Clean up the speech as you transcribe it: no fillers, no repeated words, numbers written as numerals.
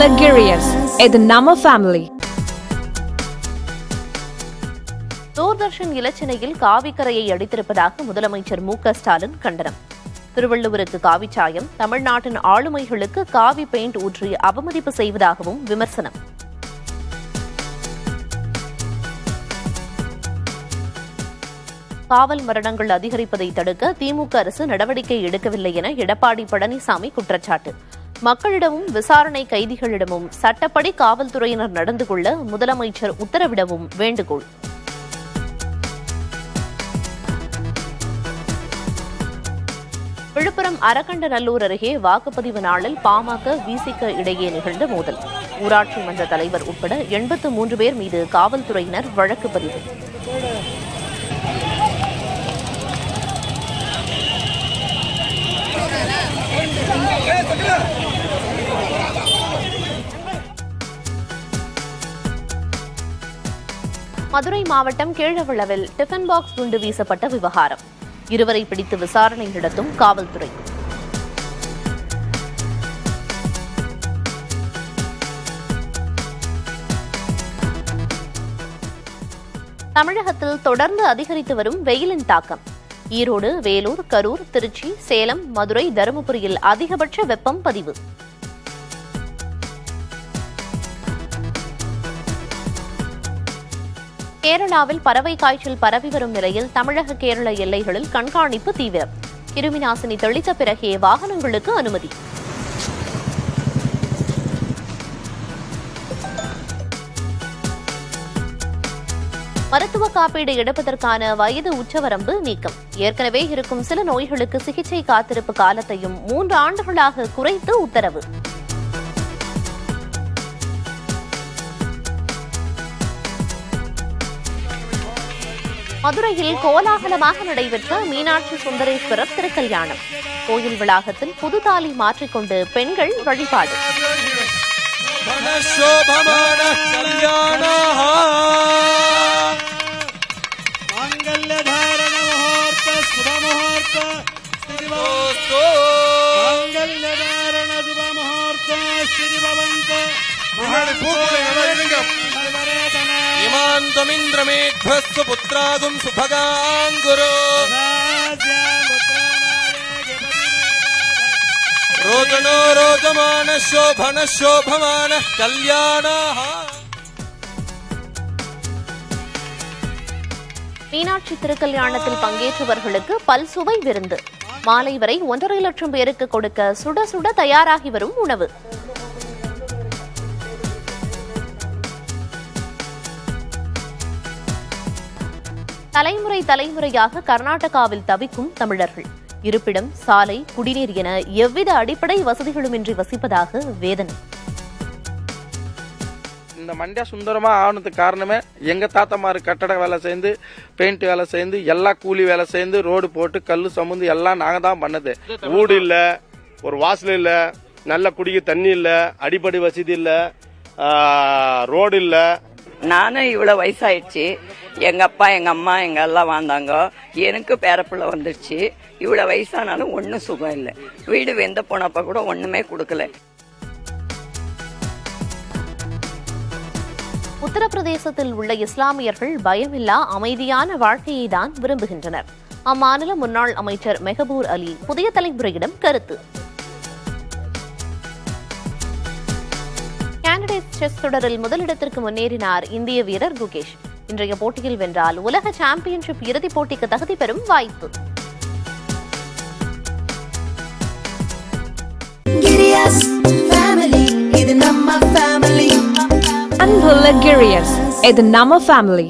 அன்புள்ள கிரியர்ஸ், இது நம்ம ஃபேமிலி. தூர்தர்ஷன் இலச்சினையில் காவிக்கரையை அடித்திருப்பதாக முதலமைச்சர் மு.க.ஸ்டாலின் கண்டனம். திருவள்ளுவருக்கு காவிச்சாயம், தமிழ்நாட்டின் ஆளுமைகளுக்கு காவி பெயிண்ட் ஊற்றி அவமதிப்பு செய்வதாகவும் விமர்சனம். காவல் மரணங்கள் அதிகரிப்பதை தடுக்க திமுக அரசு நடவடிக்கை எடுக்கவில்லை என எடப்பாடி பழனிசாமி குற்றச்சாட்டு. மக்களிடமும் விசாரணை கைதிகளிடமும் சட்டப்படி காவல்துறையினர் நடந்து கொள்ள முதலமைச்சர் உத்தரவிடவும் வேண்டுகோள். விழுப்புரம் அரக்கண்டநல்லூர் அருகே வாக்குப்பதிவு நாளில் பாமக விசிக இடையே நிகழ்ந்த மோதல். ஊராட்சி மன்ற தலைவர் உட்பட 83 பேர் மீது காவல்துறையினர் வழக்கு பதிவு. மதுரை மாவட்டம் கீழவளவில் டிஃபன் பாக்ஸ் குண்டு வீசப்பட்ட விவகாரம். இருவரை பிடித்து விசாரணை நடத்தும் காவல்துறை. தமிழகத்தில் தொடர்ந்து அதிகரித்து வரும் வெயிலின் தாக்கம். ஈரோடு, வேலூர், கரூர், திருச்சி, சேலம், மதுரை, தருமபுரியில் அதிகபட்ச வெப்பம் பதிவு. கேரளாவில் பறவை காய்ச்சல் பரவி வரும் நிலையில் தமிழக கேரள எல்லைகளில் கண்காணிப்பு தீவிரம். கிருமிநாசினி தெளித்த பிறகே வாகனங்களுக்கு அனுமதி. மருத்துவ காப்பீடு எடுப்பதற்கான வயது உச்சவரம்பு நீக்கம். ஏற்கனவே இருக்கும் சில நோய்களுக்கு சிகிச்சை காத்திருப்பு காலத்தையும் 3 ஆண்டுகளாக குறைத்து உத்தரவு. மதுரையில் கோலாகலமாக நடைபெற்ற மீனாட்சி சுந்தரேஸ்வரர் திருக்கல்யாணம். கோயில் வளாகத்தில் புதுதாலி மாற்றிக்கொண்டு பெண்கள் வழிபாடு. இமாந்தமிந்திரமேத்வஸ்து புத்ராகும் சுபகாங்குரு ரோதனோ ரோதமான சோபன சோபமான கல்யாண. மீனாட்சி திருக்கல்யாணத்தில் பங்கேற்றவர்களுக்கு பல்சுவை விருந்து. மாலை வரை 1.5 லட்சம் பேருக்கு கொடுக்க சுட சுட தயாராகி வரும் உணவு. தலைமுறையாக கர்நாடகாவில் தவிக்கும் தமிழர்கள். இருப்பிடம், சாலை, குடிநீர் என எவ்வித அடிப்படை வசதிகளுமின்றி வசிப்பதாக வேதனை. இந்த மண்டியா சுந்தரமா ஆனதுக்கு காரணமே எங்க தாத்தமாரு கட்டட வேலை செய்து, பெயிண்ட் வேலை செய்து, எல்லா கூலி வேலை செய்து, ரோடு போட்டு கல்லு சமுந்து எல்லாம் நாங்க தான் பண்ணது. வீடு இல்ல, ஒரு வாசல் இல்ல, நல்ல குடிக்க தண்ணி இல்ல, அடிப்படை வசதி இல்ல, ரோடு இல்ல. நானும் இவ்வளவு வயசாயிடுச்சு. எங்க அப்பா, எங்க அம்மா, எங்க எல்லாம் வாழ்ந்தாங்க. எனக்கு பேரப்புள்ள வந்துடுச்சு. இவ்வளவு வயசானாலும் ஒன்னும் சுகம் இல்லை. வீடு வெந்த போனப்ப கூட ஒண்ணுமே கொடுக்கல. உத்தரப்பிரதேசத்தில் உள்ள இஸ்லாமியர்கள் பயமில்லா அமைதியான வாழ்க்கையை தான் விரும்புகின்றனர். அம்மாநில முன்னாள் அமைச்சர் மெஹபூர் அலி புதிய தலைமுறையிடம் கருத்து. கேண்டிடேட் செஸ் தொடரில் முதலிடத்திற்கு முன்னேறினார் இந்திய வீரர் குகேஷ். இன்றைய போட்டியில் வென்றால் உலக சாம்பியன்ஷிப் இறுதிப் போட்டிக்கு தகுதி பெறும் வாய்ப்பு. அன்புள்ள கிரியர்ஸ், இது நம்ம ஃபேமிலி.